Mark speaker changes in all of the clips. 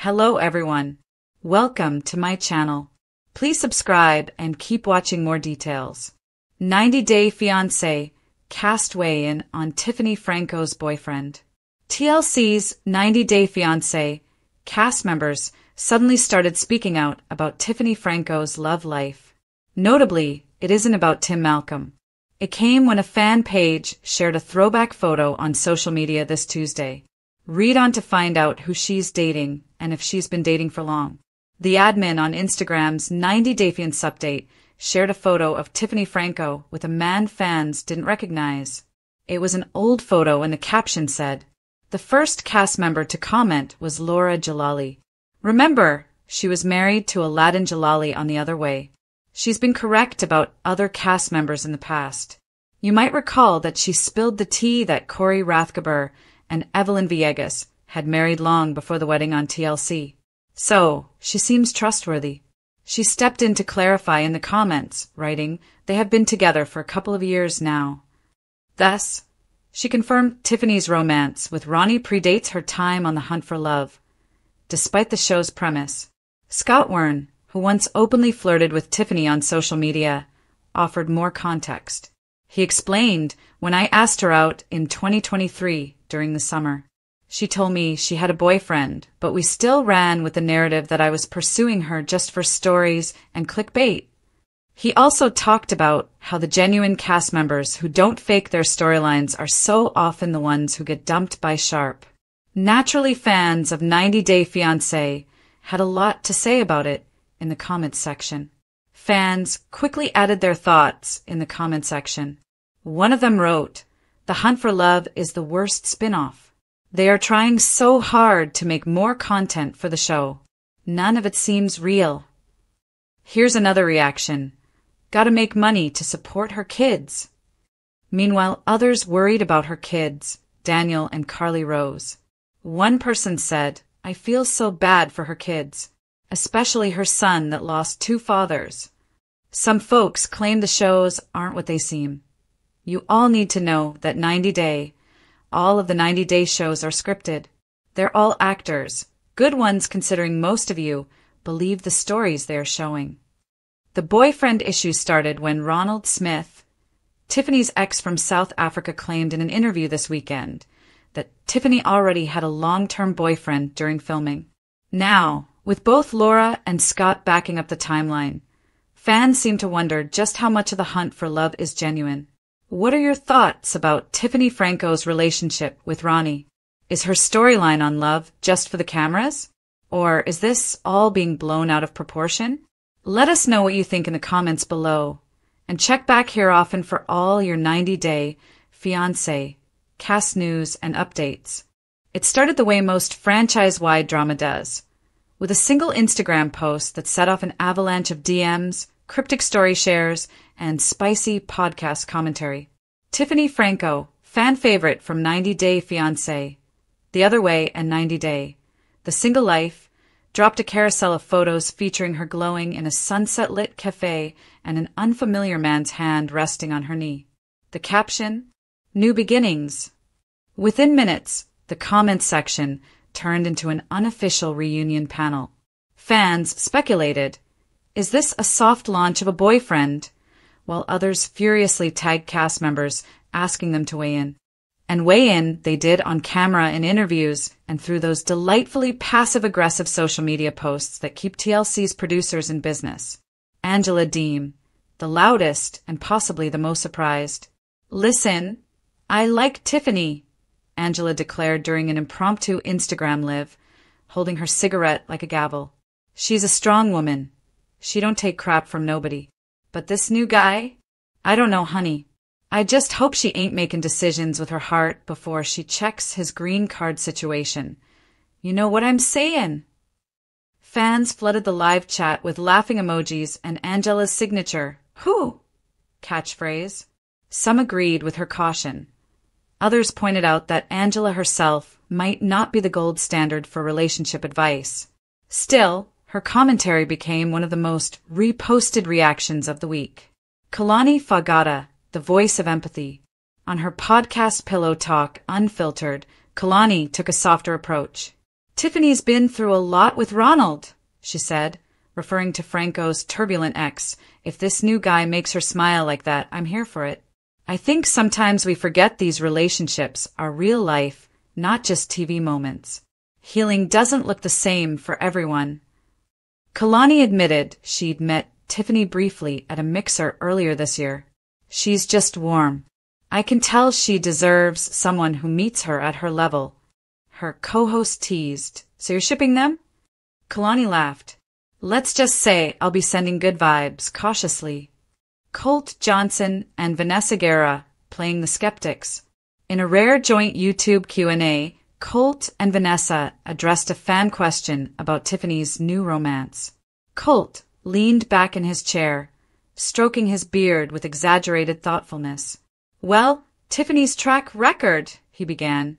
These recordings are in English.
Speaker 1: Hello everyone. Welcome to my channel. Please subscribe and keep watching more details. 90 Day Fiancé cast weigh-in on Tiffany Franco's boyfriend. TLC's 90 Day Fiancé cast members suddenly started speaking out about Tiffany Franco's love life. Notably, it isn't about Tim Malcolm. It came when a fan page shared a throwback photo on social media this Tuesday. Read on to find out who she's dating and if she's been dating for long. The admin on Instagram's 90 Day Fiancé update shared a photo of Tiffany Franco with a man fans didn't recognize. It was an old photo and the caption said, "The first cast member to comment was Laura Jalali. Remember, she was married to Aladdin Jalali on The Other Way." She's been correct about other cast members in the past. You might recall that she spilled the tea that Corey Rathgeber and Evelyn Villegas had married long before the wedding on TLC. So, she seems trustworthy. She stepped in to clarify in the comments, writing, "They have been together for a couple of years now." Thus, she confirmed Tiffany's romance with Ronnie predates her time on The Hunt for Love. Despite the show's premise, Scott Wern, who once openly flirted with Tiffany on social media, offered more context. He explained, "When I asked her out in 2023 during the summer, she told me she had a boyfriend, but we still ran with the narrative that I was pursuing her just for stories and clickbait." He also talked about how the genuine cast members who don't fake their storylines are so often the ones who get dumped by Sharp. Naturally, fans of 90 Day Fiancé had a lot to say about it in the comments section. Fans quickly added their thoughts in the comment section. One of them wrote, "The Hunt for Love is the worst spin-off. They are trying so hard to make more content for the show. None of it seems real." Here's another reaction. "Gotta make money to support her kids." Meanwhile, others worried about her kids, Daniel and Carly Rose. One person said, "I feel so bad for her kids, especially her son that lost two fathers." Some folks claim the shows aren't what they seem. You all need to know that 90 Day, all of the 90 Day shows are scripted. They're all actors, good ones considering most of you believe the stories they are showing. The boyfriend issue started when Ronald Smith, Tiffany's ex from South Africa, claimed in an interview this weekend that Tiffany already had a long-term boyfriend during filming. Now, with both Laura and Scott backing up the timeline, fans seem to wonder just how much of the hunt for love is genuine. What are your thoughts about Tiffany Franco's relationship with Ronnie? Is her storyline on love just for the cameras? Or is this all being blown out of proportion? Let us know what you think in the comments below. And check back here often for all your 90 Day Fiancé cast news and updates. It started the way most franchise-wide drama does, with a single Instagram post that set off an avalanche of DMs, cryptic story shares, and spicy podcast commentary. Tiffany Franco, fan favorite from 90 Day Fiancé, The Other Way, and 90 Day, The Single Life, dropped a carousel of photos featuring her glowing in a sunset-lit cafe and an unfamiliar man's hand resting on her knee. The caption, "New Beginnings." Within minutes, the comments section turned into an unofficial reunion panel. Fans speculated, is this a soft launch of a boyfriend? While others furiously tagged cast members, asking them to weigh in. And weigh in they did on camera in interviews and through those delightfully passive-aggressive social media posts that keep TLC's producers in business. Angela Deem, the loudest and possibly the most surprised. "Listen, I like Tiffany," Angela declared during an impromptu Instagram live, holding her cigarette like a gavel. "She's a strong woman. She don't take crap from nobody. But this new guy? I don't know, honey. I just hope she ain't making decisions with her heart before she checks his green card situation. You know what I'm saying?" Fans flooded the live chat with laughing emojis and Angela's signature, "Who?" catchphrase. Some agreed with her caution. Others pointed out that Angela herself might not be the gold standard for relationship advice. Still, her commentary became one of the most reposted reactions of the week. Kalani Fagata, the voice of empathy. On her podcast Pillow Talk Unfiltered, Kalani took a softer approach. Tiffany's been through a lot with Ronald, she said, referring to Franco's turbulent ex. If this new guy makes her smile like that, I'm here for it. I think sometimes we forget these relationships are real life, not just TV moments. Healing doesn't look the same for everyone. Kalani admitted she'd met Tiffany briefly at a mixer earlier this year. She's just warm. I can tell she deserves someone who meets her at her level. Her co-host teased. So you're shipping them? Kalani laughed. Let's just say I'll be sending good vibes, cautiously. Colt Johnson and Vanessa Guerra playing the skeptics. In a rare joint YouTube Q&A, Colt and Vanessa addressed a fan question about Tiffany's new romance. Colt leaned back in his chair, stroking his beard with exaggerated thoughtfulness. Well, Tiffany's track record, he began,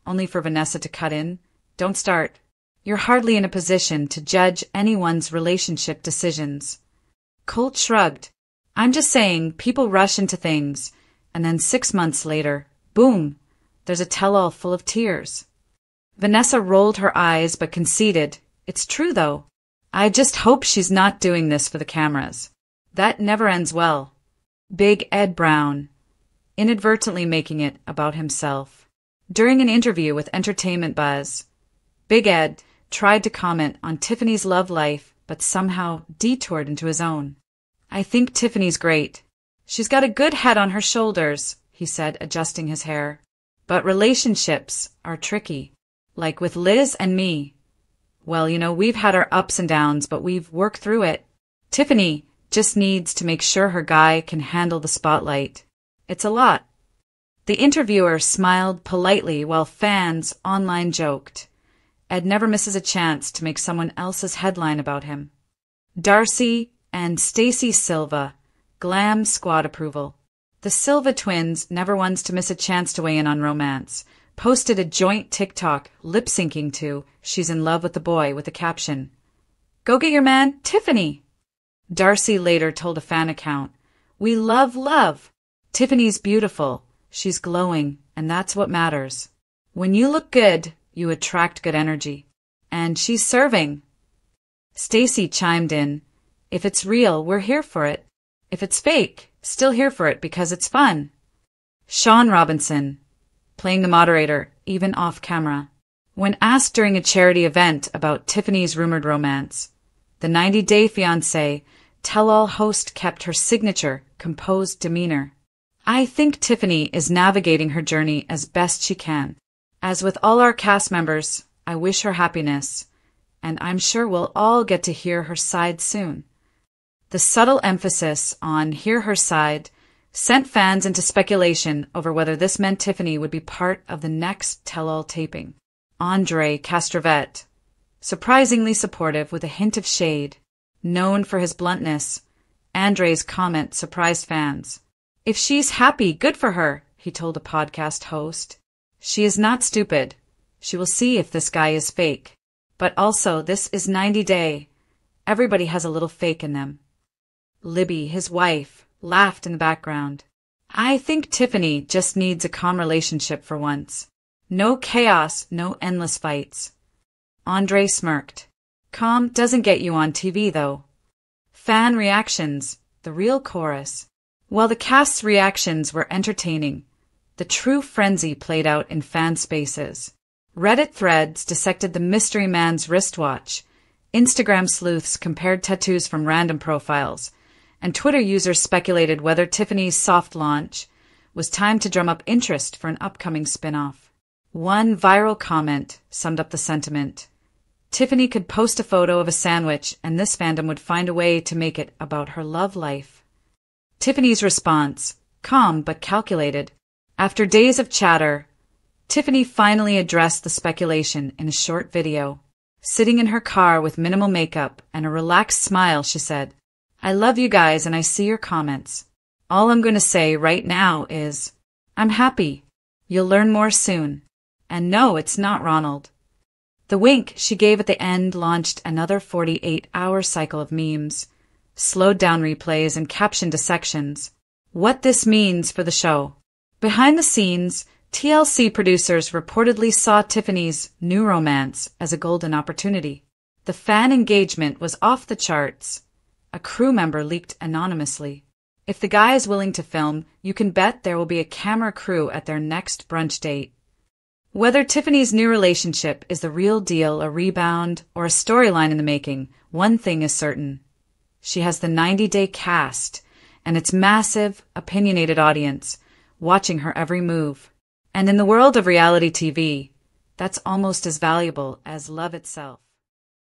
Speaker 1: only for Vanessa to cut in. Don't start. You're hardly in a position to judge anyone's relationship decisions. Colt shrugged. I'm just saying people rush into things, and then 6 months later, boom, there's a tell-all full of tears. Vanessa rolled her eyes but conceded. It's true, though. I just hope she's not doing this for the cameras. That never ends well. Big Ed Brown, inadvertently making it about himself. During an interview with Entertainment Buzz, Big Ed tried to comment on Tiffany's love life but somehow detoured into his own. I think Tiffany's great. She's got a good head on her shoulders, he said, adjusting his hair. But relationships are tricky. Like with Liz and me. Well, we've had our ups and downs, but we've worked through it. Tiffany just needs to make sure her guy can handle the spotlight. It's a lot. The interviewer smiled politely while fans online joked. Ed never misses a chance to make someone else's headline about him. Darcy and Stacy Silva, glam squad approval. The Silva twins, never ones to miss a chance to weigh in on romance, posted a joint TikTok lip-syncing to She's in Love with the Boy with the caption, Go get your man, Tiffany. Darcy later told a fan account, We love love. Tiffany's beautiful, she's glowing, and that's what matters. When you look good, you attract good energy. And she's serving. Stacy chimed in, If it's real, we're here for it. If it's fake, still here for it because it's fun. Sean Robinson, playing the moderator, even off camera. When asked during a charity event about Tiffany's rumored romance, the 90-Day Fiancé tell-all host kept her signature, composed demeanor. I think Tiffany is navigating her journey as best she can. As with all our cast members, I wish her happiness, and I'm sure we'll all get to hear her side soon. The subtle emphasis on hear her side sent fans into speculation over whether this meant Tiffany would be part of the next tell-all taping. Andre Castrovet, surprisingly supportive with a hint of shade. Known for his bluntness, Andre's comment surprised fans. If she's happy, good for her, he told a podcast host. She is not stupid. She will see if this guy is fake. But also, this is 90 Day. Everybody has a little fake in them. Libby, his wife, laughed in the background. I think Tiffany just needs a calm relationship for once. No chaos, no endless fights. Andre smirked. Calm doesn't get you on TV, though. Fan reactions, the real chorus. While the cast's reactions were entertaining, the true frenzy played out in fan spaces. Reddit threads dissected the mystery man's wristwatch, Instagram sleuths compared tattoos from random profiles, and Twitter users speculated whether Tiffany's soft launch was time to drum up interest for an upcoming spin-off. One viral comment summed up the sentiment. Tiffany could post a photo of a sandwich and this fandom would find a way to make it about her love life. Tiffany's response, calm but calculated. After days of chatter, Tiffany finally addressed the speculation in a short video. Sitting in her car with minimal makeup and a relaxed smile, she said, I love you guys and I see your comments. All I'm going to say right now is, I'm happy. You'll learn more soon. And no, it's not Ronald. The wink she gave at the end launched another 48-hour cycle of memes, slowed down replays, and caption dissections. What this means for the show. Behind the scenes, TLC producers reportedly saw Tiffany's new romance as a golden opportunity. The fan engagement was off the charts. A crew member leaked anonymously. If the guy is willing to film, you can bet there will be a camera crew at their next brunch date. Whether Tiffany's new relationship is the real deal, a rebound, or a storyline in the making, one thing is certain. She has the 90-day cast and its massive, opinionated audience watching her every move. And in the world of reality TV, that's almost as valuable as love itself.